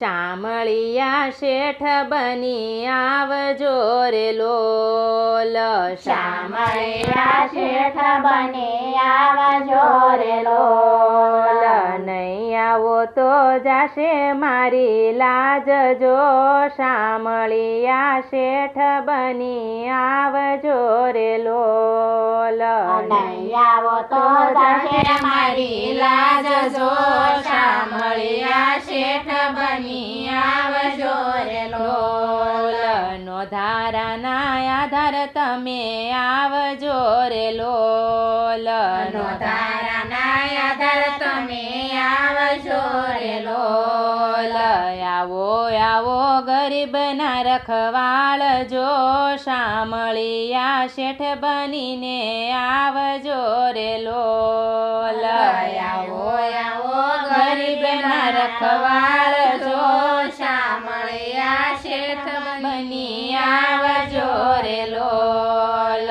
શામળિયા શેઠ બની આવજો રે લોલ. શામળિયા શેઠ બની આવજો રે લોલ. નહીં આવો તો જાશે મારી લાજ જો. શામળિયા શેઠ બની આવજો રે લોલ. નહીં આવો તો જાશે મારી લાજ જો. શામળિયા શેઠ બની આવજો રે લોલ. નોધારાના આધાર તમે આવજો રે લોલ. નોધારાના આધાર તમે આવજો રે લોલ. આવો આવો ગરીબના રખવાળ જો. શામળિયા શેઠ બનીને આવજો રે લોલ. આવો આવો ગરીબના રખવાળ જો. શામળિયા શેઠ બની